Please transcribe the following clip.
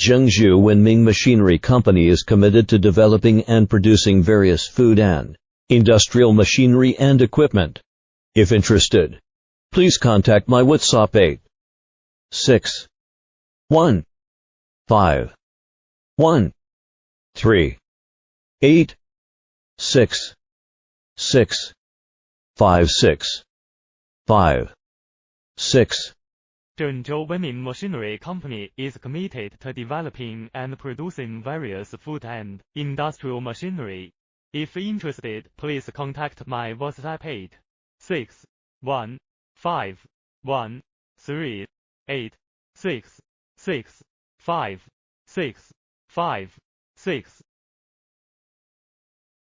Zhengzhou Wenming Machinery Company is committed to developing and producing various food and industrial machinery and equipment. If interested, please contact my WhatsApp 8 6 1 5 1 3 8 6 6 5 6 5 6. Zhengzhou Wenming Machinery Company is committed to developing and producing various food and industrial machinery. If interested, please contact my WhatsApp 8 6 1 5 1 3 8 6 6 5 6 5 6.